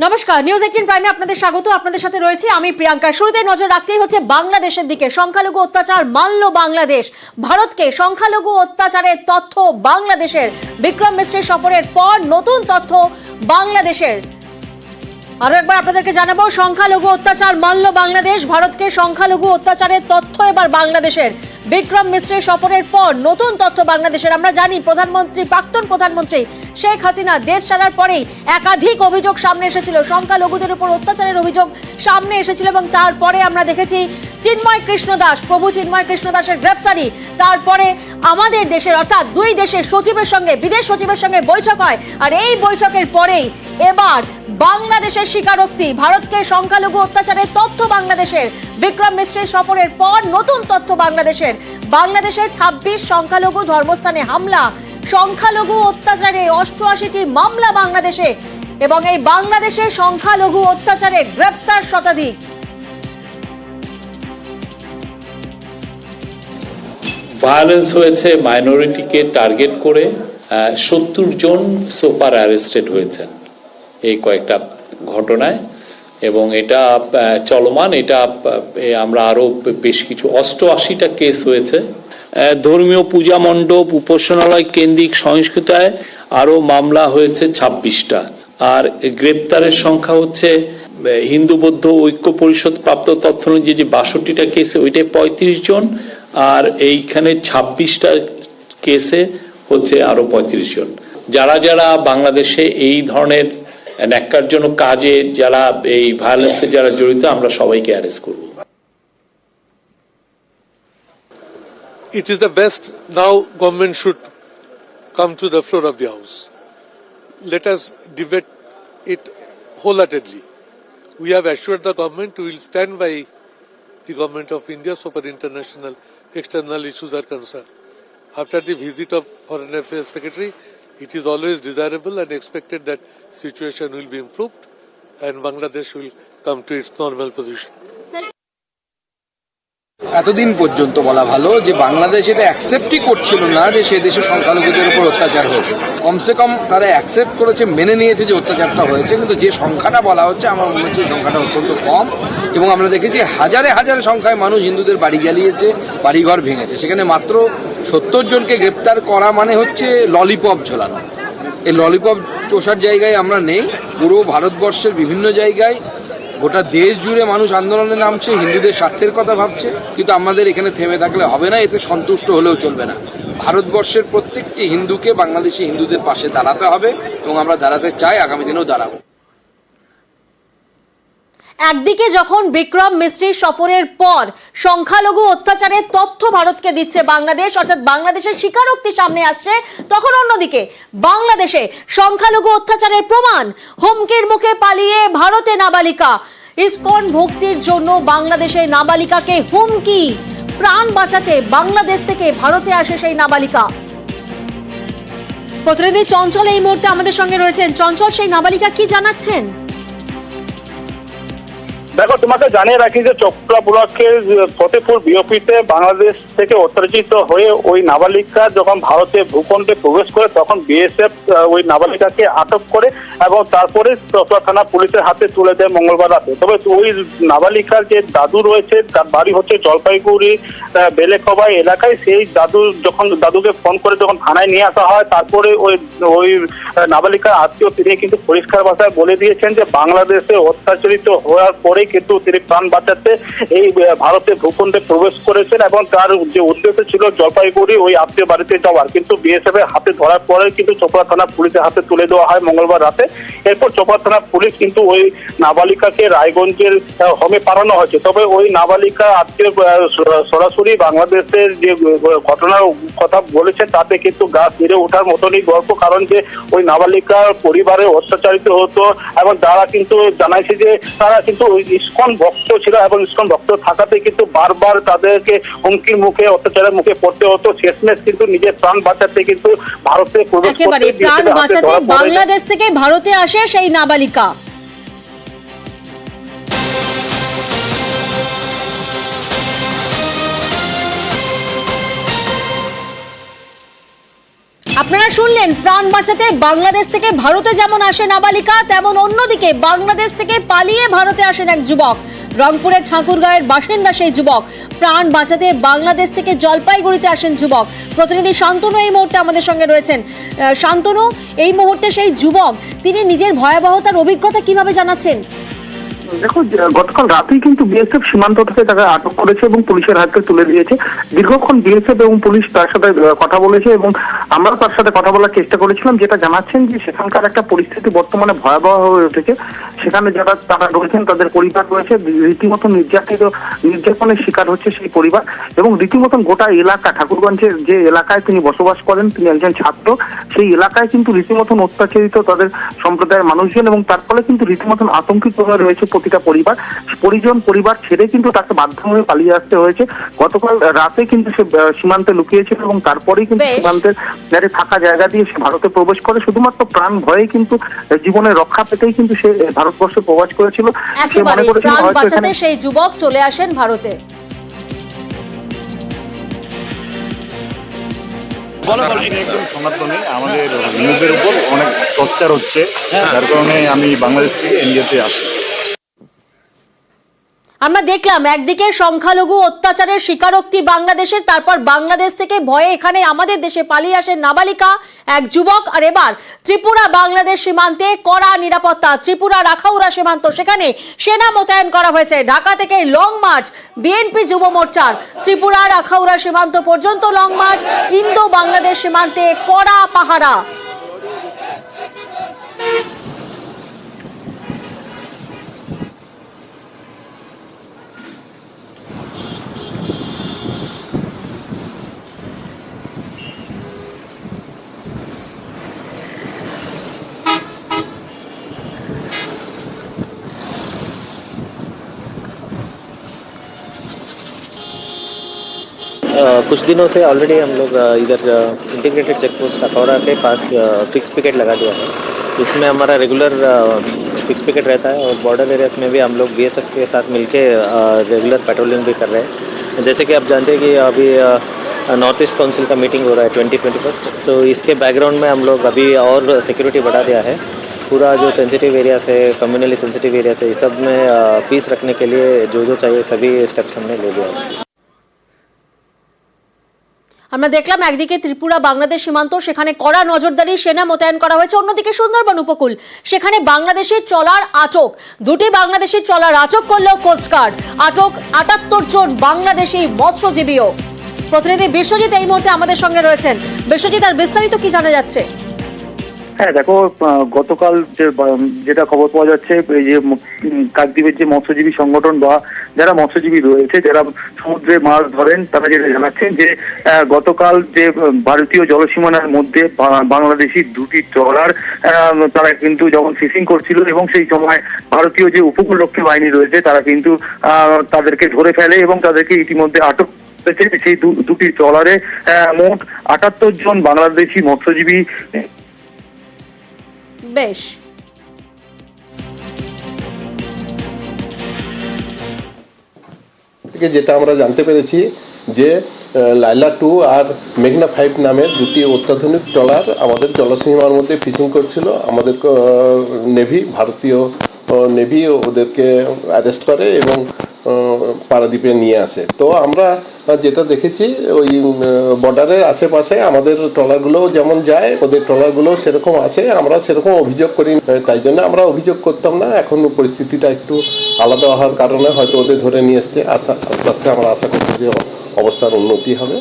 নমস্কার, নিউজ 18 প্রাইমে আপনাদের স্বাগত। আপনাদের সাথে রয়েছে আমি প্রিয়াঙ্কা। শুরুতে নজর রাখতেই হচ্ছে বাংলাদেশের দিকে। সংখ্যালঘু অত্যাচার মানল বাংলাদেশ। ভারতকে সংখ্যালঘু অত্যাচারের তথ্য বাংলাদেশের। বিক্রম মিশ্রের সফরের পর নতুন তথ্য বাংলাদেশের। আরো একবার আপনাদেরকে জানাবো, সংখ্যালঘু অত্যাচার মানল বাংলাদেশ। ভারতকে সংখ্যালঘু অত্যাচারের তথ্য এবার বাংলাদেশের। বিক্রম মিশ্রের সফরের পর নতুন তথ্য বাংলাদেশের। আমরা জানি প্রাক্তন প্রধানমন্ত্রী শেখ হাসিনা দেশ ছাড়ার পরেই একাধিক অভিযোগ সামনে এসেছিল, সংখ্যালঘুদের উপর অত্যাচারের অভিযোগ সামনে এসেছিল এবং তারপরে আমরা দেখেছি প্রভু চিন্ময় কৃষ্ণ দাসের গ্রেফতারি। তারপরে আমাদের দেশের অর্থাৎ দুই দেশের সচিবের সঙ্গে, বিদেশ সচিবের সঙ্গে বৈঠক হয়। আর এই বৈঠকের পরেই এবার বাংলাদেশের স্বীকারোক্তি, ভারতকে সংখ্যালঘু অত্যাচারের তথ্য বাংলাদেশের। বিক্রম মিশ্রের সফরের পর নতুন তথ্য বাংলাদেশের। বাংলাদেশে 26 সংখ্যালঘু ধর্মস্থানে হামলা, সংখ্যালঘু অত্যাচারে 88টি মামলা বাংলাদেশে, এবং এই বাংলাদেশে সংখ্যালঘু অত্যাচারে গ্রেফতার শতাধিক। ভায়োলেন্স হয়েছে মাইনরিটিকে টার্গেট করে। 70 জন সোফার অ্যারেস্টেড হয়েছেন এই কয়েকটা ঘটনায়, এবং এটা চলমান। এটা আমরা আরো বেশ কিছু 88টা কেস হয়েছে। ধর্মীয় পূজা মণ্ডপ, উপাসনালয় কেন্দ্রিক সহিংসতায় আরো মামলা হয়েছে 26টা। আর গ্রেপ্তারের সংখ্যা হচ্ছে হিন্দু বৌদ্ধ ঐক্য পরিষদ প্রাপ্ত তথ্য অনুযায়ী যে 62টা কেসে ওইটাই 35 জন, আর এইখানে 26টা কেসে হচ্ছে আরো 35 জন। যারা যারা বাংলাদেশে এই ধরনের ন্যাক্কারজনক কাজে, যারা এই ভায়োলেন্সে যারা জড়িত, আমরা সবাইকে অ্যারেস্ট করব। It is the best now government should come to the floor of the house. Let us debate it wholeheartedly. We have assured the government we will stand by the government of India so far international external issues are concerned. After the visit of Foreign Affairs Secretary, it is always desirable and expected that situation will be improved and Bangladesh will come to its normal position. এতদিন পর্যন্ত বলা ভালো যে বাংলাদেশ এটা অ্যাকসেপ্টই করছিল না যে সে দেশে সংখ্যালঘুদের উপর অত্যাচার হয়েছে। কমসে কম তারা অ্যাকসেপ্ট করেছে, মেনে নিয়েছে যে অত্যাচারটা হয়েছে, কিন্তু যে সংখ্যাটা বলা হচ্ছে আমার মনে হচ্ছে সংখ্যাটা অত্যন্ত কম। এবং আমরা দেখেছি হাজারে হাজারে সংখ্যায় মানুষ হিন্দুদের বাড়ি জ্বালিয়েছে, বাড়িঘর ভেঙেছে। সেখানে মাত্র 70 জনকে গ্রেপ্তার করা মানে হচ্ছে ললিপপ ঝোলানো। এই ললিপপ চোষার জায়গায় আমরা নেই। পুরো ভারতবর্ষের বিভিন্ন জায়গায় গোটা দেশ জুড়ে মানুষ আন্দোলনে নামছে, হিন্দুদের স্বার্থের কথা ভাবছে। কিন্তু আমাদের এখানে থেমে থাকলে হবে না, এতে সন্তুষ্ট হলেও চলবে না। ভারতবর্ষের প্রত্যেকটি হিন্দুকে বাংলাদেশি হিন্দুদের পাশে দাঁড়াতে হবে এবং আমরা দাঁড়াতে চাই, আগামী দিনেও দাঁড়াবো। একদিকে যখন বিক্রম মিশ্রির সফরের পর সংখ্যালঘু অত্যাচারের তথ্য ভারতকে দিচ্ছে বাংলাদেশ, অর্থাৎ বাংলাদেশের স্বীকারোক্তি সামনে আসছে, তখন অন্যদিকে বাংলাদেশে সংখ্যালঘু অত্যাচারের প্রমাণ। হুমকির মুখে পালিয়ে ভারতে নাবালিকা। ইসকন ভক্তির জন্য বাংলাদেশে নাবালিকাকে হুমকি। প্রাণ বাঁচাতে বাংলাদেশ থেকে ভারতে আসে সেই নাবালিকা। প্রতিনিধি চঞ্চল এই মুহূর্তে আমাদের সঙ্গে রয়েছেন। চঞ্চল, সেই নাবালিকা কি জানাচ্ছেন? দেখো, তোমাকে জানিয়ে রাখি যে চোপড়া ব্লকের ফতেপুর বিওপিতে বাংলাদেশ থেকে অত্যাচারিত হয়ে ওই নাবালিকা যখন ভারতে ভূখণ্ডে প্রবেশ করে, তখন বিএসএফ ওই নাবালিকাকে আটক করে এবং তারপরে চোপড়া থানা পুলিশের হাতে তুলে দেয় মঙ্গলবার রাতে। তবে ওই নাবালিকার যে দাদু রয়েছে, তার বাড়ি হচ্ছে জলপাইগুড়ি বেলেকবাই এলাকায়। সেই দাদুকে ফোন করে যখন থানায় নিয়ে আসা হয়, তারপরে ওই নাবালিকার আত্মীয় তিনি কিন্তু পরিষ্কার ভাষায় বলে দিয়েছেন যে বাংলাদেশে অত্যাচারিত হওয়ার পরে কিন্তু তিনি প্রাণ বাঁচাতে এই ভারতে ভূখণ্ডে প্রবেশ করেছেন এবং তার যে উদ্দেশ্য ছিল জলপাইগুড়ি ওই আত্মীয় বাড়িতে যাওয়ার। কিন্তু বিএসএফ এর হাতে ধরার পরে কিন্তু চোপড়া থানা পুলিশের হাতে তুলে দেওয়া হয় মঙ্গলবার রাতে। এরপর চোপড়া থানা পুলিশ কিন্তু ওই নাবালিকাকে রায়গঞ্জের হোমে পাঠানো হয়েছে। তবে ওই নাবালিকা আত্মীয় সরাসরি বাংলাদেশের যে ঘটনার কথা বলেছে তাতে কিন্তু গা ফিরে ওঠার মতনই গল্প। কারণ যে ওই নাবালিকার পরিবারে অত্যাচারিত হতো এবং তারা কিন্তু জানাইছে যে তারা কিন্তু ইসকন ভক্ত ছিল এবং ইসকন ভক্ত থাকাতে কিন্তু বারবার তাদেরকে হুমকির মুখে, অত্যাচারের মুখে পড়তে হতো। শেষমেশ কিন্তু নিজের প্রাণ বাঁচাতে কিন্তু ভারতে প্রবেশ করতে, প্রাণ বাঁচাতে বাংলাদেশ থেকে ভারতে আসে সেই নাবালিকা। আপনারা শুনলেন, প্রাণ বাঁচাতে বাংলাদেশ থেকে ভারতে যেমন আসে নাবালিকা, তেমন অন্যদিকে বাংলাদেশ থেকে পালিয়ে ভারতে আসেন এক যুবক। রংপুরের ঠাকুরগাঁয়ের বাসিন্দা সেই যুবক। প্রাণ বাঁচাতে বাংলাদেশ থেকে জলপাইগুড়িতে আসেন যুবক। প্রতিনিধি শান্তনু এই মুহূর্তে আমাদের সঙ্গে রয়েছেন। শান্তনু, এই মুহূর্তে সেই যুবক, তিনি নিজের ভয়াবহতার অভিজ্ঞতা কিভাবে জানাচ্ছেন? দেখো, গতকাল রাতেই কিন্তু বিএসএফ সীমান্ত থেকে তাকে আটক করেছে এবং পুলিশের হাতে তুলে দিয়েছে। দীর্ঘক্ষণ বিএসএফ এবং পুলিশ তার সাথে কথা বলেছে এবং আমরা তার সাথে কথা বলার চেষ্টা করেছিলাম, যেটা জানাচ্ছেন যে সেখানকার একটা পরিস্থিতি বর্তমানে ভয়াবহ হয়ে উঠেছে। সেখানে যারা তারা রয়েছেন, তাদের পরিবার রয়েছে, রীতিমতো নির্যাতনের শিকার হচ্ছে সেই পরিবার এবং রীতিমতন গোটা এলাকা, ঠাকুরগঞ্জের যে এলাকায় তিনি বসবাস করেন, তিনি একজন ছাত্র, সেই এলাকায় কিন্তু রীতিমতন অত্যাচারিত তাদের সম্প্রদায়ের মানুষজন এবং তার ফলে কিন্তু রীতিমতন আতঙ্কিত হয়ে রয়েছে প্রতিটা পরিবার ছেড়ে কিন্তু তাকে বাধ্য হয়ে পালিয়ে আসতে হয়েছে। গতকাল রাতে কিন্তু সে সীমান্তে লুকিয়েছিল এবং তারপরেই কিন্তু সীমান্তের থাকা জায়গা দিয়ে সে ভারতে প্রবেশ করে। শুধুমাত্র প্রাণ ভয়ে কিন্তু জীবনের রক্ষা পেতেই কিন্তু সে ভারতবর্ষে প্রবেশ করেছিল। সে মনে করেছিল প্রাণ বাঁচাতে সেই যুবক চলে আসেন ভারতে। একদম সনাতনী, আমাদের হিন্দুদের উপর অনেক টর্চার হচ্ছে, যার কারণে আমি বাংলাদেশ থেকে ইন্ডিয়াতে আসি। আমরা দেখলাম একদিকে সংখ্যালঘু অত্যাচারের স্বীকারোক্তি বাংলাদেশের, তারপর বাংলাদেশ থেকে ভয়ে এখানে আমাদের দেশে পালিয়ে আসেন নাবালিকা এক যুবক। আর এবার ত্রিপুরা বাংলাদেশ সীমান্তে কড়া নিরাপত্তা। ত্রিপুরা রাখাউড়া সীমান্ত, সেখানে সেনা মোতায়েন করা হয়েছে। ঢাকা থেকে লং মার্চ বিএনপি যুব মোর্চার। ত্রিপুরা রাখাউড়া সীমান্ত পর্যন্ত লং মার্চ। ইন্দো বাংলাদেশ সীমান্তে কড়া পাহারা। कुछ दिनों से ऑलरेडी हम लोग इधर इंटीग्रेटेड चेक पोस्ट अखौरा के पास फिक्स पिकेट लगा दिया है। इसमें हमारा रेगुलर फिक्स पिकेट रहता है और बॉर्डर एरियाज में भी हम लोग बीएसएफ के साथ मिलके रेगुलर पेट्रोलिंग भी कर रहे हैं। जैसे कि आप जानते हैं कि अभी नॉर्थ ईस्ट काउंसिल का मीटिंग हो रहा है 2021, सो इसके बैकग्राउंड में हम लोग अभी और सिक्योरिटी बढ़ा दिया है। पूरा जो सेंसिटिव एरिया से, कम्युनली सेंसिटिव एरिया से, इस सब में पीस रखने के लिए जो चाहिए सभी स्टेप्स हमने ले लिया है। আমরা দেখলাম একদিকে ত্রিপুরা বাংলাদেশ সীমান্ত, সেখানে কড়া নজরদারি, সেনা মোতায়েন করা হয়েছে। অন্যদিকে সুন্দরবন উপকূল, সেখানে বাংলাদেশের ট্রলার আটক। দুটি বাংলাদেশের ট্রলার আটক করল কোস্টগার্ড। আটক 78 জন বাংলাদেশি মৎস্যজীবীও। প্রতিনিধি বিশ্বজিৎ এই মুহূর্তে আমাদের সঙ্গে রয়েছেন। বিশ্বজিৎ, আর বিস্তারিত কি জানা যাচ্ছে? হ্যাঁ, দেখো, গতকাল যেটা খবর পাওয়া যাচ্ছে, এই যে কাকদ্বীপের যে মৎস্যজীবী সংগঠন বা যারা মৎস্যজীবী রয়েছে, যারা সমুদ্রে মাছ ধরেন, তারা যেটা জানাচ্ছেন যে গতকাল যে ভারতীয় জলসীমানার মধ্যে বাংলাদেশি দুটি ট্রলার তারা কিন্তু যখন ফিশিং করছিল এবং সেই সময় ভারতীয় যে উপকূলরক্ষী বাহিনী রয়েছে তারা কিন্তু তাদেরকে ধরে ফেলে এবং তাদেরকে ইতিমধ্যে আটক। সেই দুটি ট্রলারে মোট 78 জন বাংলাদেশি মৎস্যজীবী। বেশ, যেটা আমরা জানতে পেরেছি যে লাইলা 2 আর মেঘনা 5 নামের দুটি অত্যাধুনিক ট্রলার আমাদের জলসীমার মধ্যে ফিশিং করছিল। আমাদের নেভি, ভারতীয় নেভি ওদেরকে অ্যারেস্ট করে এবং পারাদ্বীপে নিয়ে আসে। তো আমরা যেটা দেখেছি, ওই বর্ডারের আশেপাশে আমাদের ট্রলারগুলো যেমন যায়, ওদের ট্রলারগুলো সেরকম আসে। আমরা সেরকম অভিযোগ করি, তাই জন্য আমরা অভিযোগ করতাম না। এখন পরিস্থিতিটা একটু আলাদা হওয়ার কারণে হয়তো ওদের ধরে নিয়ে এসছে। আস্তে আস্তে আমরা আশা করছি যে অবস্থার উন্নতি হবে।